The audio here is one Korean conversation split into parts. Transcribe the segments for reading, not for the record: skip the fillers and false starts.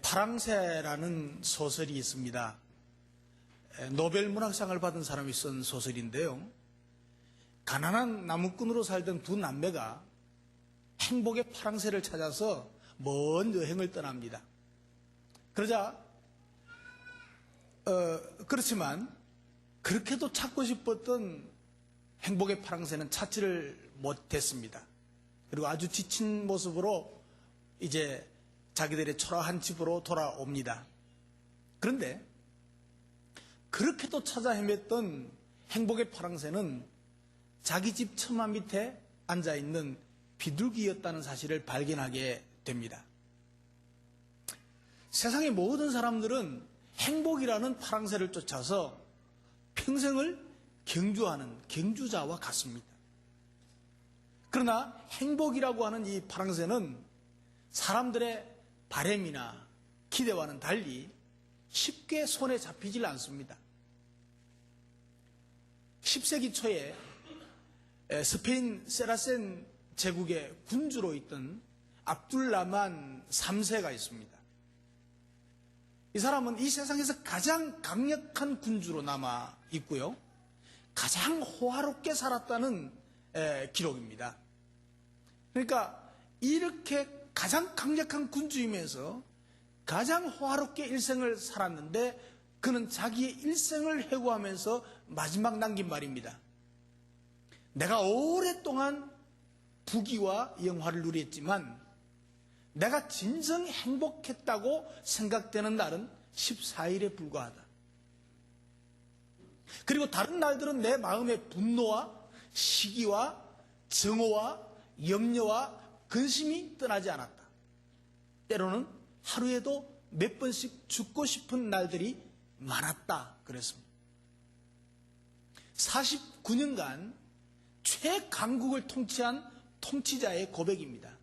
파랑새라는 소설이 있습니다. 노벨 문학상을 받은 사람이 쓴 소설인데요. 가난한 나무꾼으로 살던 두 남매가 행복의 파랑새를 찾아서 먼 여행을 떠납니다. 그렇지만 그렇게도 찾고 싶었던 행복의 파랑새는 찾지를 못했습니다. 그리고 아주 지친 모습으로 이제 자기들의 초라한 집으로 돌아옵니다. 그런데 그렇게도 찾아 헤맸던 행복의 파랑새는 자기 집 처마 밑에 앉아있는 비둘기였다는 사실을 발견하게 됩니다. 세상의 모든 사람들은 행복이라는 파랑새를 쫓아서 평생을 경주하는 경주자와 같습니다. 그러나 행복이라고 하는 이 파랑새는 사람들의 바램이나 기대와는 달리 쉽게 손에 잡히질 않습니다. 10세기 초에 스페인 세라센 제국의 군주로 있던 압둘라만 3세가 있습니다. 이 사람은 이 세상에서 가장 강력한 군주로 남아 있고요. 가장 호화롭게 살았다는 기록입니다. 그러니까 이렇게 가장 강력한 군주이면서 가장 호화롭게 일생을 살았는데 그는 자기의 일생을 회고하면서 마지막 남긴 말입니다. 내가 오랫동안 부귀와 영화를 누렸지만 내가 진정 행복했다고 생각되는 날은 14일에 불과하다. 그리고 다른 날들은 내 마음의 분노와 시기와 정오와 염려와 근심이 떠나지 않았다. 때로는 하루에도 몇 번씩 죽고 싶은 날들이 많았다. 그랬습니다. 49년간 최강국을 통치한 통치자의 고백입니다.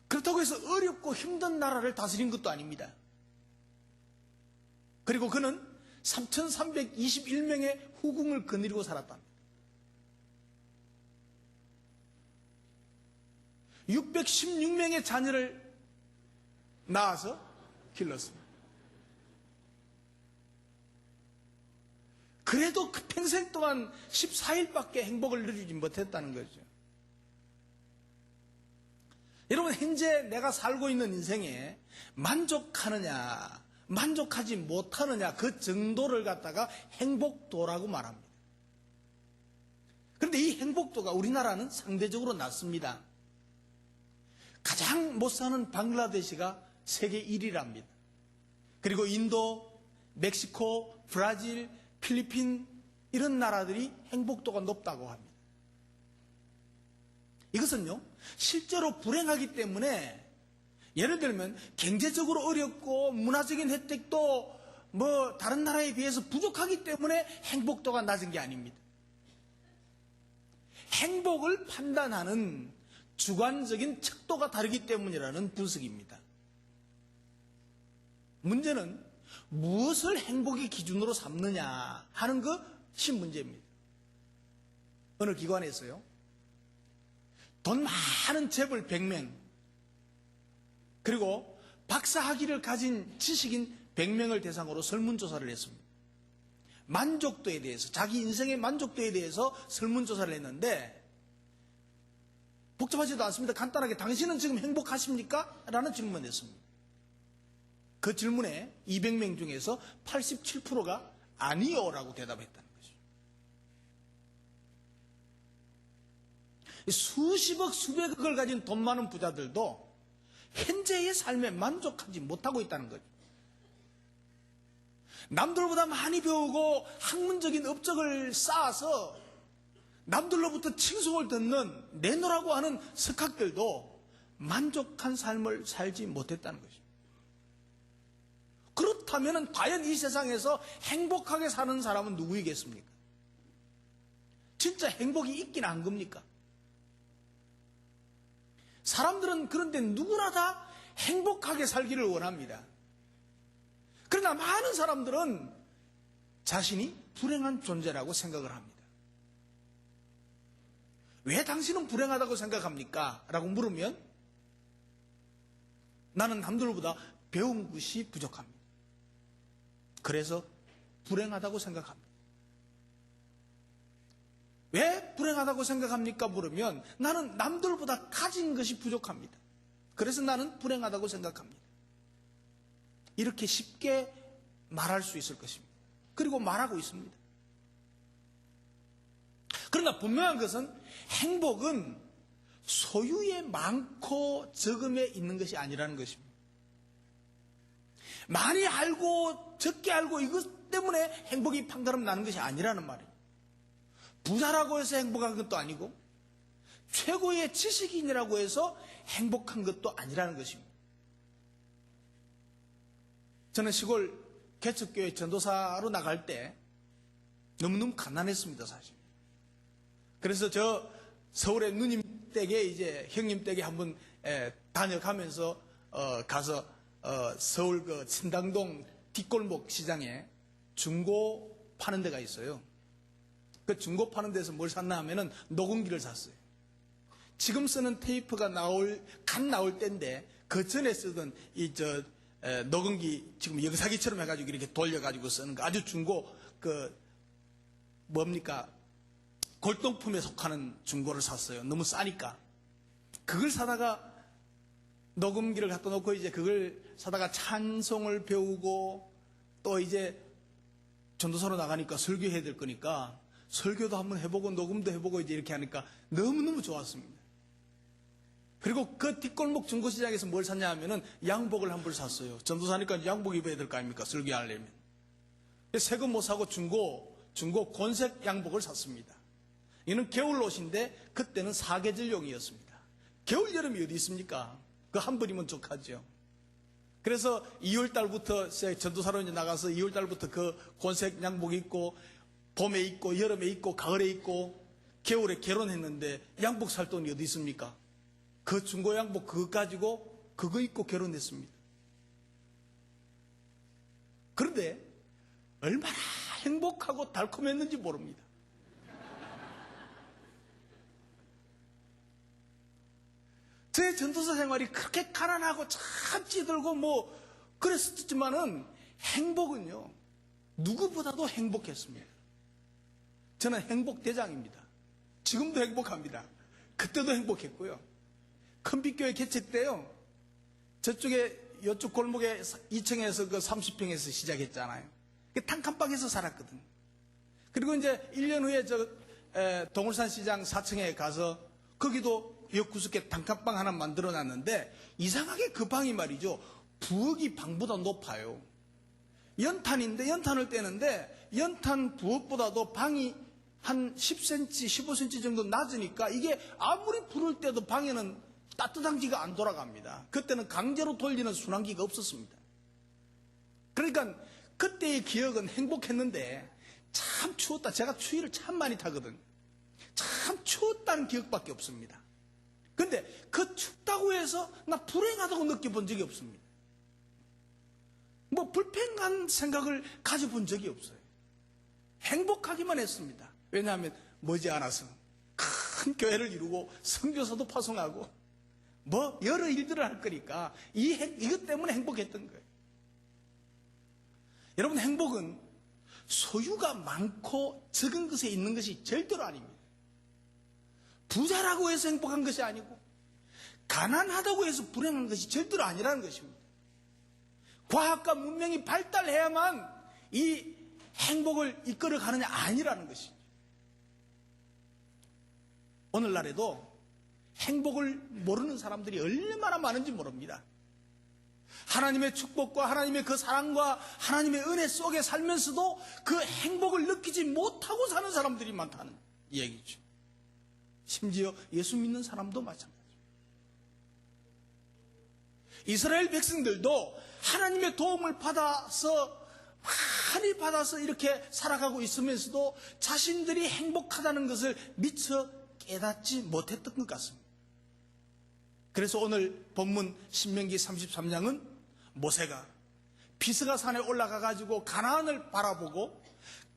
그렇다고 해서 어렵고 힘든 나라를 다스린 것도 아닙니다. 그리고 그는 3,321명의 후궁을 거느리고 살았답니다. 616명의 자녀를 낳아서 길렀습니다. 그래도 그 평생 동안 14일밖에 행복을 누리지 못했다는 거죠. 여러분, 현재 내가 살고 있는 인생에 만족하느냐, 만족하지 못하느냐, 그 정도를 갖다가 행복도라고 말합니다. 그런데 이 행복도가 우리나라는 상대적으로 낮습니다. 가장 못 사는 방글라데시가 세계 1위랍니다. 그리고 인도, 멕시코, 브라질, 필리핀 이런 나라들이 행복도가 높다고 합니다. 이것은요, 실제로 불행하기 때문에 예를 들면 경제적으로 어렵고 문화적인 혜택도 다른 나라에 비해서 부족하기 때문에 행복도가 낮은 게 아닙니다. 행복을 판단하는 주관적인 척도가 다르기 때문이라는 분석입니다. 문제는 무엇을 행복의 기준으로 삼느냐 하는 것이 문제입니다. 어느 기관에서요, 돈 많은 재벌 100명, 그리고 박사학위를 가진 지식인 100명을 대상으로 설문조사를 했습니다. 만족도에 대해서, 자기 인생의 만족도에 대해서 설문조사를 했는데 복잡하지도 않습니다. 간단하게 당신은 지금 행복하십니까? 라는 질문을 했습니다. 그 질문에 200명 중에서 87%가 아니요 라고 대답했다는 거죠. 수십억 수백억을 가진 돈 많은 부자들도 현재의 삶에 만족하지 못하고 있다는 거죠. 남들보다 많이 배우고 학문적인 업적을 쌓아서 남들로부터 칭송을 듣는 내노라고 하는 석학들도 만족한 삶을 살지 못했다는 것입니다. 그렇다면 과연 이 세상에서 행복하게 사는 사람은 누구이겠습니까? 진짜 행복이 있긴 한 겁니까? 사람들은 그런데 누구나 다 행복하게 살기를 원합니다. 그러나 많은 사람들은 자신이 불행한 존재라고 생각을 합니다. 왜 당신은 불행하다고 생각합니까? 라고 물으면 나는 남들보다 배운 것이 부족합니다. 그래서 불행하다고 생각합니다. 왜 불행하다고 생각합니까? 물으면 나는 남들보다 가진 것이 부족합니다. 그래서 나는 불행하다고 생각합니다. 이렇게 쉽게 말할 수 있을 것입니다. 그리고 말하고 있습니다. 그러나 분명한 것은 행복은 소유에 많고 적음에 있는 것이 아니라는 것입니다. 많이 알고 적게 알고 이것 때문에 행복이 판가름 나는 것이 아니라는 말이에요. 부자라고 해서 행복한 것도 아니고 최고의 지식인이라고 해서 행복한 것도 아니라는 것입니다. 저는 시골 개척교회 전도사로 나갈 때 너무너무 가난했습니다, 사실. 그래서 저 서울의 누님 댁에 이제 형님 댁에 한번 다녀가면서 가서 서울 그 신당동 뒷골목 시장에 중고 파는 데가 있어요. 그 중고 파는 데서 뭘 샀나 하면은 녹음기를 샀어요. 지금 쓰는 테이프가 갓 나올 때인데 그 전에 쓰던 녹음기 지금 영사기처럼 해가지고 이렇게 돌려가지고 쓰는 거 아주 중고 골동품에 속하는 중고를 샀어요. 너무 싸니까. 그걸 사다가 녹음기를 갖다 놓고 이제 그걸 사다가 찬송을 배우고 또 이제 전도사로 나가니까 설교해야 될 거니까 설교도 한번 해보고 녹음도 해보고 이제 이렇게 하니까 너무너무 좋았습니다. 그리고 그 뒷골목 중고시장에서 뭘 샀냐 하면은 양복을 한 벌 샀어요. 전도사니까 양복 입어야 될 거 아닙니까? 설교하려면. 새거 못 사고 중고 곤색 양복을 샀습니다. 이는 겨울 옷인데 그때는 사계절용이었습니다. 겨울 여름이 어디 있습니까? 그 한 벌이면 족하죠. 그래서 2월달부터 전도사로 이제 나가서 2월달부터 그 곤색 양복 입고 봄에 입고 여름에 입고 가을에 입고 겨울에 결혼했는데 양복 살 돈이 어디 있습니까? 그 중고 양복 그거 가지고 그거 입고 결혼했습니다. 그런데 얼마나 행복하고 달콤했는지 모릅니다. 제 전도사 생활이 그렇게 가난하고 참 찌들고 그랬었지만은 행복은요 누구보다도 행복했습니다. 저는 행복대장입니다. 지금도 행복합니다. 그때도 행복했고요. 큰빛교회 개척 때요 이쪽 골목에 2층에서 그 30평에서 시작했잖아요. 단칸방에서 살았거든요. 그리고 이제 1년 후에 동울산 시장 4층에 가서 거기도 옆구석에 단칸방 하나 만들어 놨는데 이상하게 그 방이 말이죠. 부엌이 방보다 높아요. 연탄인데 연탄을 떼는데 연탄 부엌보다도 방이 한 10cm, 15cm 정도 낮으니까 이게 아무리 불을 때도 방에는 따뜻한 기가 안 돌아갑니다. 그때는 강제로 돌리는 순환기가 없었습니다. 그러니까 그때의 기억은 행복했는데 참 추웠다. 제가 추위를 참 많이 타거든. 참 추웠다는 기억밖에 없습니다. 근데 그 춥다고 해서 나 불행하다고 느껴본 적이 없습니다. 불평한 생각을 가져본 적이 없어요. 행복하기만 했습니다. 왜냐하면 머지않아서 큰 교회를 이루고 선교사도 파송하고 여러 일들을 할 거니까 이것 때문에 행복했던 거예요. 여러분 행복은 소유가 많고 적은 것에 있는 것이 절대로 아닙니다. 부자라고 해서 행복한 것이 아니고 가난하다고 해서 불행한 것이 절대로 아니라는 것입니다. 과학과 문명이 발달해야만 이 행복을 이끌어가느냐 아니라는 것이죠. 오늘날에도 행복을 모르는 사람들이 얼마나 많은지 모릅니다. 하나님의 축복과 하나님의 그 사랑과 하나님의 은혜 속에 살면서도 그 행복을 느끼지 못하고 사는 사람들이 많다는 얘기죠. 심지어 예수 믿는 사람도 마찬가지입니다. 이스라엘 백성들도 하나님의 도움을 많이 받아서 이렇게 살아가고 있으면서도 자신들이 행복하다는 것을 미처 깨닫지 못했던 것 같습니다. 그래서 오늘 본문 신명기 33장은 모세가 비스가 산에 올라가 가지고 가나안을 바라보고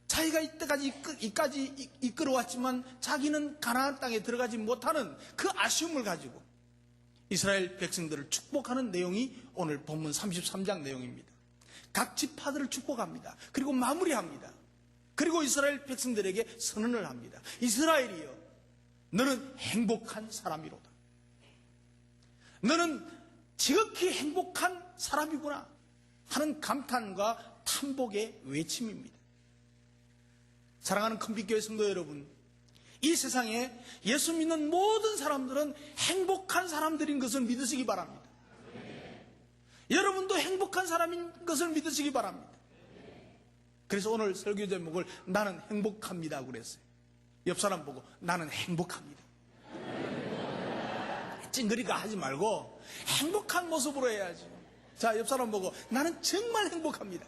자기가 이때까지 이끌어왔지만 자기는 가나안 땅에 들어가지 못하는 그 아쉬움을 가지고 이스라엘 백성들을 축복하는 내용이 오늘 본문 33장 내용입니다. 각 지파들을 축복합니다. 그리고 마무리합니다. 그리고 이스라엘 백성들에게 선언을 합니다. 이스라엘이여, 너는 행복한 사람이로다. 너는 지극히 행복한 사람이구나 하는 감탄과 탐복의 외침입니다. 사랑하는 큰빛교회 성도 여러분, 이 세상에 예수 믿는 모든 사람들은 행복한 사람들인 것을 믿으시기 바랍니다. 여러분도 행복한 사람인 것을 믿으시기 바랍니다. 그래서 오늘 설교 제목을 나는 행복합니다 그랬어요. 옆 사람 보고 나는 행복합니다. 찡그리가 하지 말고 행복한 모습으로 해야지. 자, 옆 사람 보고 나는 정말 행복합니다.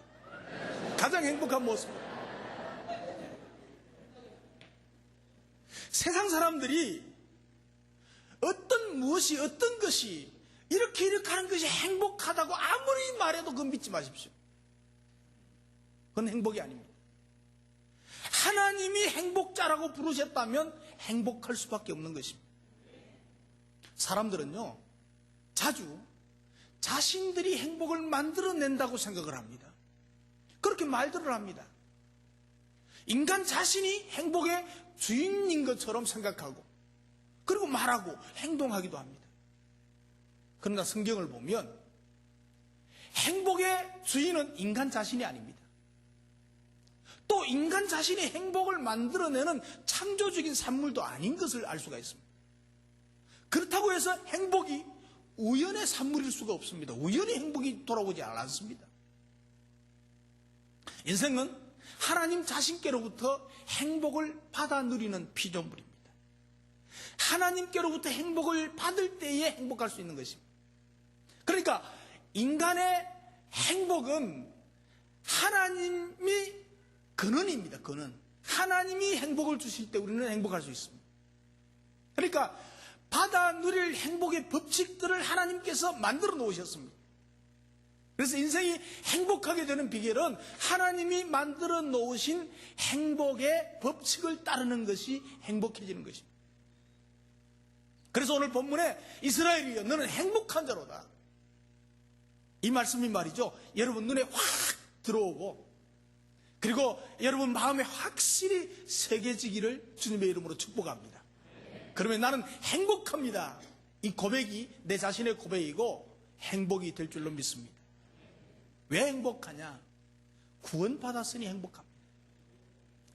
가장 행복한 모습. 세상 사람들이 어떤 것이 이렇게 하는 것이 행복하다고 아무리 말해도 그건 믿지 마십시오. 그건 행복이 아닙니다. 하나님이 행복자라고 부르셨다면 행복할 수밖에 없는 것입니다. 사람들은요, 자주 자신들이 행복을 만들어낸다고 생각을 합니다. 그렇게 말들을 합니다. 인간 자신이 행복의 주인인 것처럼 생각하고, 그리고 말하고 행동하기도 합니다. 그러나 성경을 보면 행복의 주인은 인간 자신이 아닙니다. 또 인간 자신이 행복을 만들어내는 창조적인 산물도 아닌 것을 알 수가 있습니다. 그렇다고 해서 행복이 우연의 산물일 수가 없습니다. 우연히 행복이 돌아오지 않습니다. 인생은 하나님 자신께로부터 행복을 받아 누리는 피조물입니다. 하나님께로부터 행복을 받을 때에 행복할 수 있는 것입니다. 그러니까 인간의 행복은 하나님이 근원입니다. 근원. 하나님이 행복을 주실 때 우리는 행복할 수 있습니다. 그러니까 받아 누릴 행복의 법칙들을 하나님께서 만들어 놓으셨습니다. 그래서 인생이 행복하게 되는 비결은 하나님이 만들어 놓으신 행복의 법칙을 따르는 것이 행복해지는 것입니다. 그래서 오늘 본문에 이스라엘이여, 너는 행복한 자로다. 이 말씀이 말이죠, 여러분 눈에 확 들어오고, 그리고 여러분 마음에 확실히 새겨지기를 주님의 이름으로 축복합니다. 그러면 나는 행복합니다. 이 고백이 내 자신의 고백이고 행복이 될 줄로 믿습니다. 왜 행복하냐? 구원받았으니 행복합니다.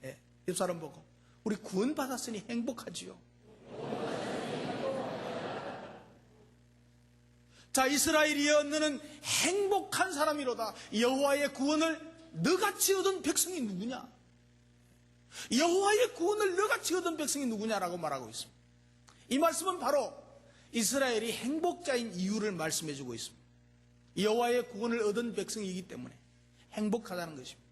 예, 옆 사람 보고 우리 구원받았으니 행복하지요. 자, 이스라엘이여, 너는 행복한 사람이로다. 여호와의 구원을 너같이 얻은 백성이 누구냐? 여호와의 구원을 너같이 얻은 백성이 누구냐라고 말하고 있습니다. 이 말씀은 바로 이스라엘이 행복자인 이유를 말씀해 주고 있습니다. 여호와의 구원을 얻은 백성이기 때문에 행복하다는 것입니다.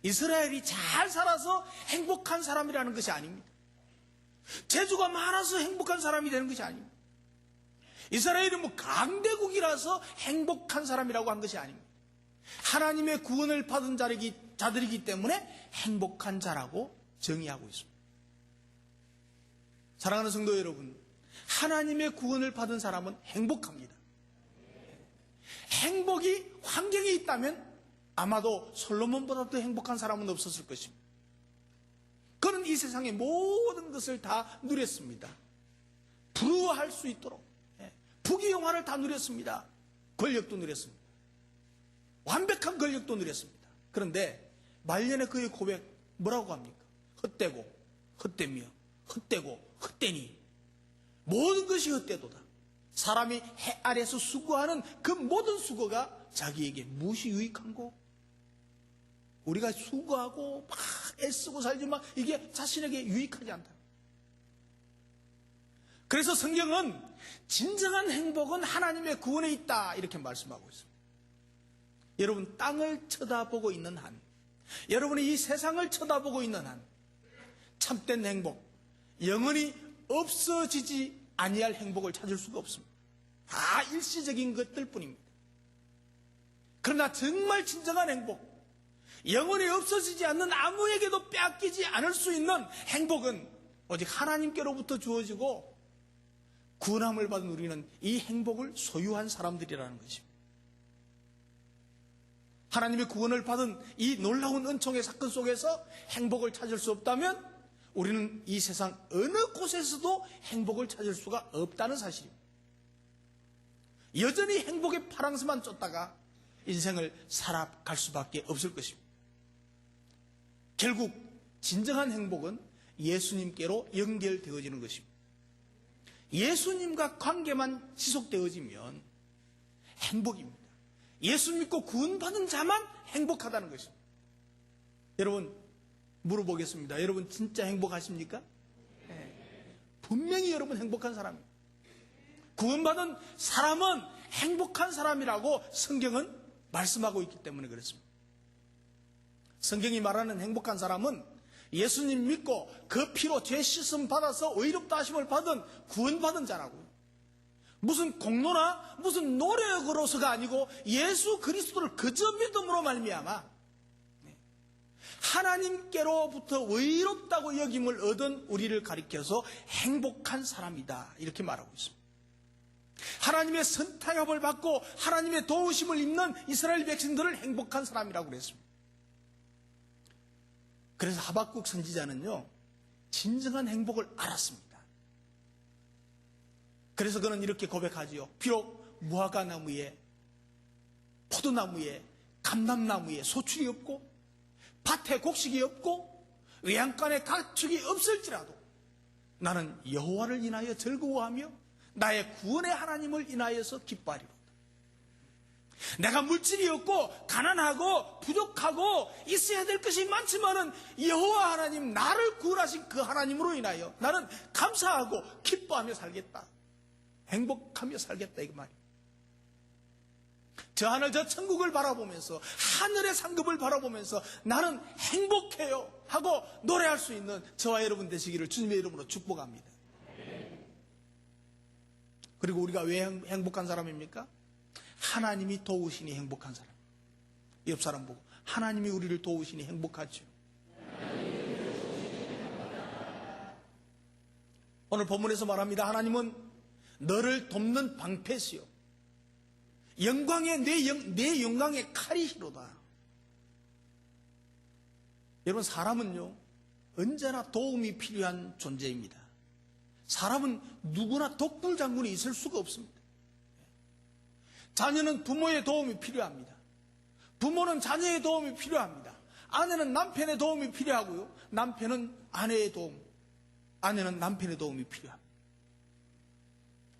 이스라엘이 잘 살아서 행복한 사람이라는 것이 아닙니다. 재주가 많아서 행복한 사람이 되는 것이 아닙니다. 이스라엘이 강대국이라서 행복한 사람이라고 한 것이 아닙니다. 하나님의 구원을 받은 자들이기 때문에 행복한 자라고 정의하고 있습니다. 사랑하는 성도 여러분, 하나님의 구원을 받은 사람은 행복합니다. 행복이 환경에 있다면 아마도 솔로몬보다 더 행복한 사람은 없었을 것입니다. 그는 이 세상의 모든 것을 다 누렸습니다. 부러워할 수 있도록 부귀영화를 다 누렸습니다. 권력도 누렸습니다. 완벽한 권력도 누렸습니다. 그런데 말년에 그의 고백 뭐라고 합니까? 헛되고 헛되며 헛되고 헛되니 모든 것이 헛되도다. 사람이 해 아래서 수고하는 그 모든 수고가 자기에게 무엇이 유익한고? 우리가 수고하고 막 애쓰고 살지만 이게 자신에게 유익하지 않다. 그래서 성경은 진정한 행복은 하나님의 구원에 있다 이렇게 말씀하고 있습니다. 여러분 땅을 쳐다보고 있는 한, 여러분이 이 세상을 쳐다보고 있는 한 참된 행복, 영원히 없어지지 아니할 행복을 찾을 수가 없습니다. 다 일시적인 것들 뿐입니다. 그러나 정말 진정한 행복, 영원히 없어지지 않는 아무에게도 빼앗기지 않을 수 있는 행복은 오직 하나님께로부터 주어지고 구원함을 받은 우리는 이 행복을 소유한 사람들이라는 것입니다. 하나님의 구원을 받은 이 놀라운 은총의 사건 속에서 행복을 찾을 수 없다면 우리는 이 세상 어느 곳에서도 행복을 찾을 수가 없다는 사실입니다. 여전히 행복의 파랑새만 쫓다가 인생을 살아갈 수밖에 없을 것입니다. 결국 진정한 행복은 예수님께로 연결되어지는 것입니다. 예수님과 관계만 지속되어지면 행복입니다. 예수 믿고 구원받은 자만 행복하다는 것입니다. 여러분 물어보겠습니다. 여러분 진짜 행복하십니까? 네. 분명히 여러분 행복한 사람입니다. 구원받은 사람은 행복한 사람이라고 성경은 말씀하고 있기 때문에 그렇습니다. 성경이 말하는 행복한 사람은 예수님 믿고 그 피로 죄 씻음 받아서 의롭다 하심을 받은 구원받은 자라고요. 무슨 공로나 무슨 노력으로서가 아니고 예수 그리스도를 그저 믿음으로 말미암아 하나님께로부터 의롭다고 여김을 얻은 우리를 가리켜서 행복한 사람이다 이렇게 말하고 있습니다. 하나님의 선택을 받고 하나님의 도우심을 입는 이스라엘 백성들을 행복한 사람이라고 그랬습니다. 그래서 하박국 선지자는요 진정한 행복을 알았습니다. 그래서 그는 이렇게 고백하지요. 비록 무화과 나무에 포도나무에 감람나무에 소출이 없고 밭에 곡식이 없고 외양간에 가축이 없을지라도 나는 여호와를 인하여 즐거워하며 나의 구원의 하나님을 인하여서 기뻐하리로다. 내가 물질이 없고 가난하고 부족하고 있어야 될 것이 많지만은 여호와 하나님 나를 구원하신 그 하나님으로 인하여 나는 감사하고 기뻐하며 살겠다. 행복하며 살겠다 이거 말이에요. 저 하늘 저 천국을 바라보면서 하늘의 상급을 바라보면서 나는 행복해요 하고 노래할 수 있는 저와 여러분 되시기를 주님의 이름으로 축복합니다. 그리고 우리가 왜 행복한 사람입니까? 하나님이 도우시니 행복한 사람. 옆 사람 보고 하나님이 우리를 도우시니 행복하죠. 오늘 본문에서 말합니다. 하나님은 너를 돕는 방패시요 영광의 내 영광의 칼이시로다. 여러분 사람은요 언제나 도움이 필요한 존재입니다. 사람은 누구나 독불장군이 있을 수가 없습니다. 자녀는 부모의 도움이 필요합니다. 부모는 자녀의 도움이 필요합니다. 아내는 남편의 도움이 필요하고요. 남편은 아내의 도움, 아내는 남편의 도움이 필요합니다.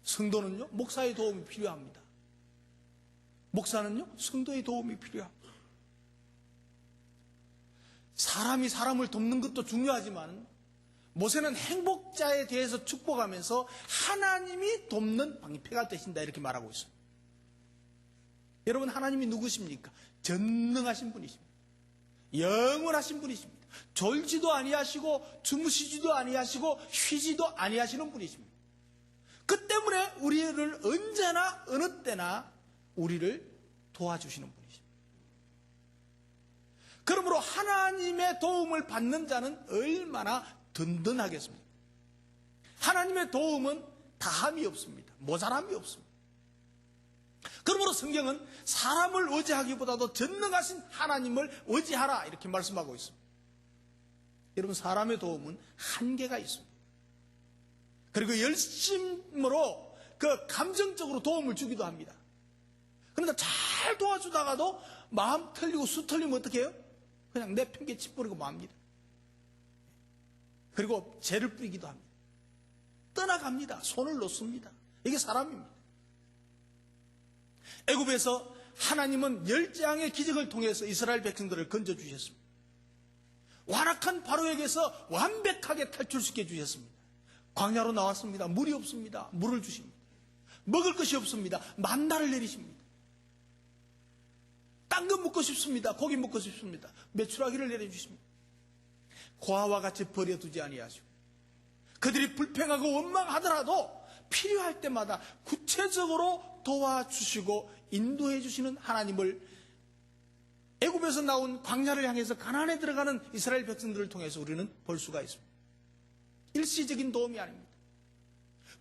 성도는요 목사의 도움이 필요합니다. 목사는요 성도의 도움이 필요합니다. 사람이 사람을 돕는 것도 중요하지만 모세는 행복자에 대해서 축복하면서 하나님이 돕는 방패가 되신다 이렇게 말하고 있습니다. 여러분 하나님이 누구십니까? 전능하신 분이십니다. 영원하신 분이십니다. 졸지도 아니하시고 주무시지도 아니하시고 쉬지도 아니하시는 분이십니다. 그 때문에 우리를 언제나 어느 때나 우리를 도와주시는 분이십니다. 그러므로 하나님의 도움을 받는 자는 얼마나 든든하겠습니까? 하나님의 도움은 다함이 없습니다. 모자람이 없습니다. 그러므로 성경은 사람을 의지하기보다도 전능하신 하나님을 의지하라 이렇게 말씀하고 있습니다. 여러분 사람의 도움은 한계가 있습니다. 그리고 열심으로 그 감정적으로 도움을 주기도 합니다. 그런데 잘 도와주다가도 마음 틀리고 수 틀리면 어떻게 해요? 그냥 내 편게 짚버리고 맙니다. 그리고 죄를 뿌리기도 합니다. 떠나갑니다. 손을 놓습니다. 이게 사람입니다. 애굽에서 하나님은 10장의 기적을 통해서 이스라엘 백성들을 건져주셨습니다. 완악한 바로에게서 완벽하게 탈출시켜 주셨습니다. 광야로 나왔습니다. 물이 없습니다. 물을 주십니다. 먹을 것이 없습니다. 만나를 내리십니다. 딴 거 먹고 싶습니다. 고기 먹고 싶습니다. 메추라기를 내려주십니다. 고아와 같이 버려두지 아니하시고 그들이 불평하고 원망하더라도 필요할 때마다 구체적으로 도와주시고 인도해 주시는 하나님을 애굽에서 나온 광야를 향해서 가나안에 들어가는 이스라엘 백성들을 통해서 우리는 볼 수가 있습니다. 일시적인 도움이 아닙니다.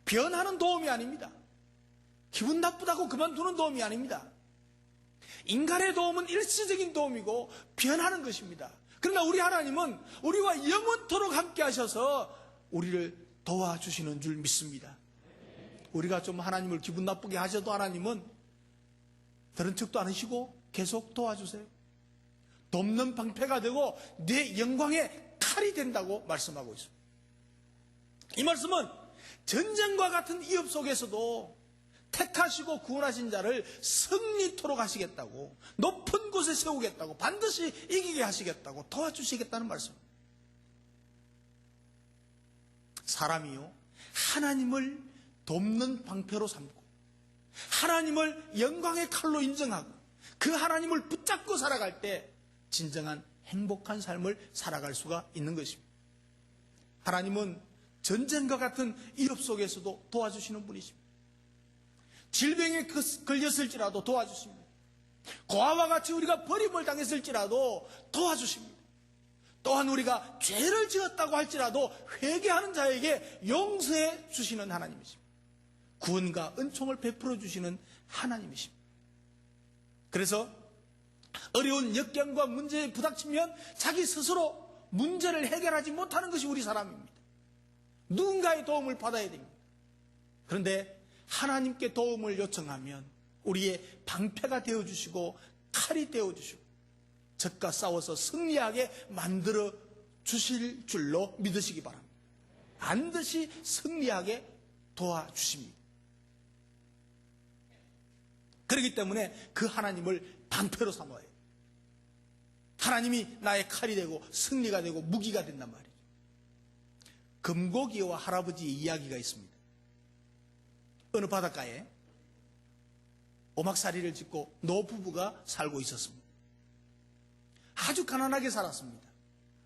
변하는 도움이 아닙니다. 기분 나쁘다고 그만두는 도움이 아닙니다. 인간의 도움은 일시적인 도움이고 변하는 것입니다. 그러나 우리 하나님은 우리와 영원토록 함께 하셔서 우리를 도와주시는 줄 믿습니다. 우리가 좀 하나님을 기분 나쁘게 하셔도 하나님은 들은 척도 안 하시고 계속 도와주세요. 돕는 방패가 되고 내 영광의 칼이 된다고 말씀하고 있습니다. 이 말씀은 전쟁과 같은 위협 속에서도 택하시고 구원하신 자를 승리토록 하시겠다고, 높은 곳에 세우겠다고, 반드시 이기게 하시겠다고, 도와주시겠다는 말씀입니다. 사람이요, 하나님을 돕는 방패로 삼고 하나님을 영광의 칼로 인정하고 그 하나님을 붙잡고 살아갈 때 진정한 행복한 삶을 살아갈 수가 있는 것입니다. 하나님은 전쟁과 같은 위협 속에서도 도와주시는 분이십니다. 질병에 걸렸을지라도 도와주십니다. 고아와 같이 우리가 버림을 당했을지라도 도와주십니다. 또한 우리가 죄를 지었다고 할지라도 회개하는 자에게 용서해 주시는 하나님이십니다. 구원과 은총을 베풀어 주시는 하나님이십니다. 그래서 어려운 역경과 문제에 부닥치면 자기 스스로 문제를 해결하지 못하는 것이 우리 사람입니다. 누군가의 도움을 받아야 됩니다. 그런데 하나님께 도움을 요청하면 우리의 방패가 되어주시고 칼이 되어주시고 적과 싸워서 승리하게 만들어 주실 줄로 믿으시기 바랍니다. 반드시 승리하게 도와주십니다. 그렇기 때문에 그 하나님을 방패로 삼아야 해요. 하나님이 나의 칼이 되고 승리가 되고 무기가 된단 말이죠. 금고기와 할아버지의 이야기가 있습니다. 어느 바닷가에 오막살이를 짓고 노부부가 살고 있었습니다. 아주 가난하게 살았습니다.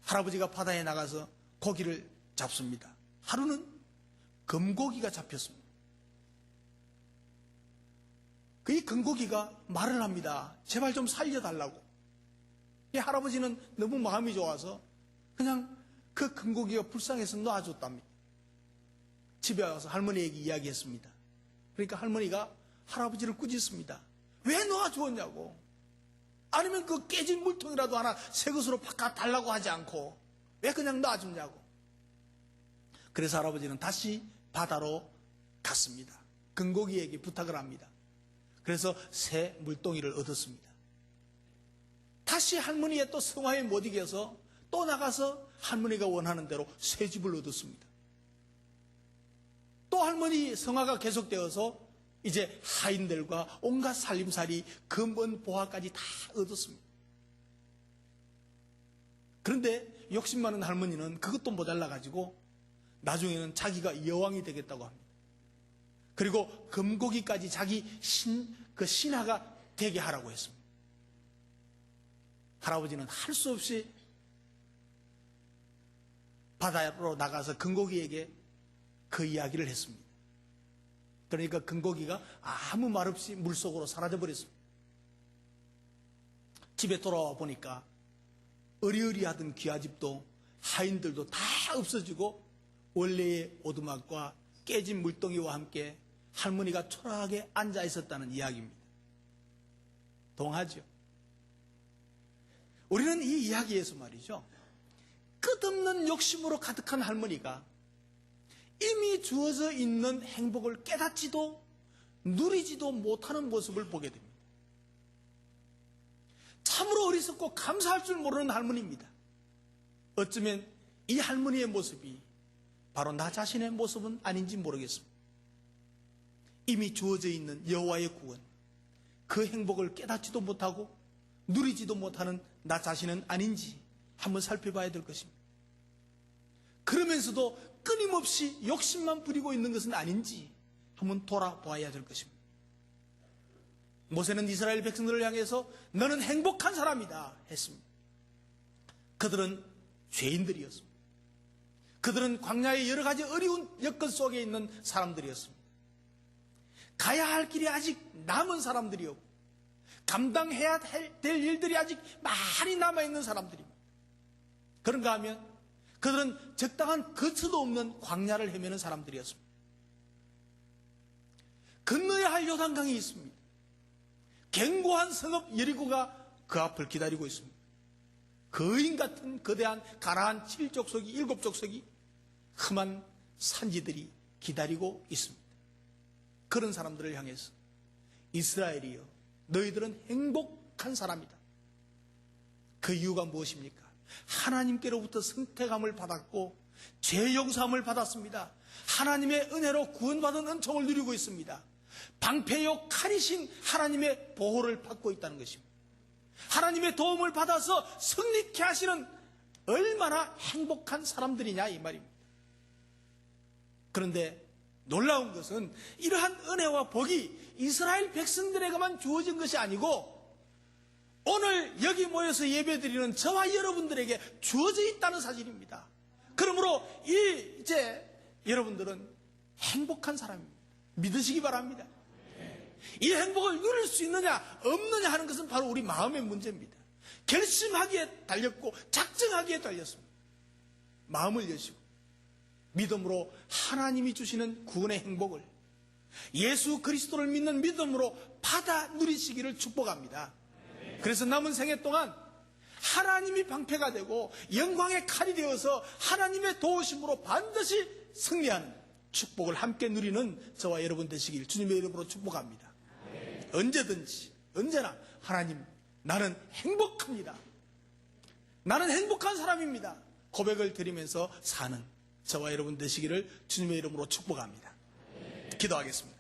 할아버지가 바다에 나가서 고기를 잡습니다. 하루는 금고기가 잡혔습니다. 이 금고기가 말을 합니다. 제발 좀 살려달라고. 이 할아버지는 너무 마음이 좋아서 그냥 그 금고기가 불쌍해서 놔줬답니다. 집에 와서 할머니에게 이야기했습니다. 그러니까 할머니가 할아버지를 꾸짖습니다. 왜 놔주었냐고. 아니면 그 깨진 물통이라도 하나 새 것으로 바꿔 달라고 하지 않고 왜 그냥 놔주냐고. 그래서 할아버지는 다시 바다로 갔습니다. 금고기에게 부탁을 합니다. 그래서 새 물동이를 얻었습니다. 다시 할머니의 또 성화에 못 이겨서 또 나가서 할머니가 원하는 대로 새 집을 얻었습니다. 또 할머니 성화가 계속되어서 이제 하인들과 온갖 살림살이 금은 보화까지 다 얻었습니다. 그런데 욕심 많은 할머니는 그것도 모자라가지고 나중에는 자기가 여왕이 되겠다고 합니다. 그리고 금고기까지 자기 신하가 되게 하라고 했습니다. 할아버지는 할 수 없이 바다로 나가서 금고기에게 그 이야기를 했습니다. 그러니까 금고기가 아무 말 없이 물속으로 사라져버렸습니다. 집에 돌아와 보니까 어리어리하던 귀하집도 하인들도 다 없어지고 원래의 오두막과 깨진 물동이와 함께 할머니가 초라하게 앉아 있었다는 이야기입니다. 동하죠? 우리는 이 이야기에서 말이죠. 끝없는 욕심으로 가득한 할머니가 이미 주어져 있는 행복을 깨닫지도 누리지도 못하는 모습을 보게 됩니다. 참으로 어리석고 감사할 줄 모르는 할머니입니다. 어쩌면 이 할머니의 모습이 바로 나 자신의 모습은 아닌지 모르겠습니다. 이미 주어져 있는 여호와의 구원, 그 행복을 깨닫지도 못하고 누리지도 못하는 나 자신은 아닌지 한번 살펴봐야 될 것입니다. 그러면서도 끊임없이 욕심만 부리고 있는 것은 아닌지 한번 돌아보아야 될 것입니다. 모세는 이스라엘 백성들을 향해서 너는 행복한 사람이다 했습니다. 그들은 죄인들이었습니다. 그들은 광야의 여러 가지 어려운 여건 속에 있는 사람들이었습니다. 가야 할 길이 아직 남은 사람들이었고 감당해야 될 일들이 아직 많이 남아있는 사람들입니다. 그런가 하면 그들은 적당한 거처도 없는 광야를 헤매는 사람들이었습니다. 건너야 할 요단강이 있습니다. 견고한 성읍 여리고가 그 앞을 기다리고 있습니다. 거인 같은 거대한 가나안 7족속이 7족속이 험한 산지들이 기다리고 있습니다. 그런 사람들을 향해서 이스라엘이여, 너희들은 행복한 사람이다. 그 이유가 무엇입니까? 하나님께로부터 선택함을 받았고 죄 용서함을 받았습니다. 하나님의 은혜로 구원받은 은총을 누리고 있습니다. 방패요 칼이신 하나님의 보호를 받고 있다는 것입니다. 하나님의 도움을 받아서 승리케 하시는 얼마나 행복한 사람들이냐 이 말입니다. 그런데 놀라운 것은 이러한 은혜와 복이 이스라엘 백성들에게만 주어진 것이 아니고 오늘 여기 모여서 예배드리는 저와 여러분들에게 주어져 있다는 사실입니다. 그러므로 이제 여러분들은 행복한 사람입니다. 믿으시기 바랍니다. 이 행복을 누릴 수 있느냐 없느냐 하는 것은 바로 우리 마음의 문제입니다. 결심하기에 달렸고 작정하기에 달렸습니다. 마음을 여시고 믿음으로 하나님이 주시는 구원의 행복을 예수 그리스도를 믿는 믿음으로 받아 누리시기를 축복합니다. 그래서 남은 생애 동안 하나님이 방패가 되고 영광의 칼이 되어서 하나님의 도우심으로 반드시 승리하는 축복을 함께 누리는 저와 여러분 되시길 주님의 이름으로 축복합니다. 언제든지 언제나 하나님, 나는 행복합니다. 나는 행복한 사람입니다. 고백을 드리면서 사는 저와 여러분 되시기를 주님의 이름으로 축복합니다. 기도하겠습니다.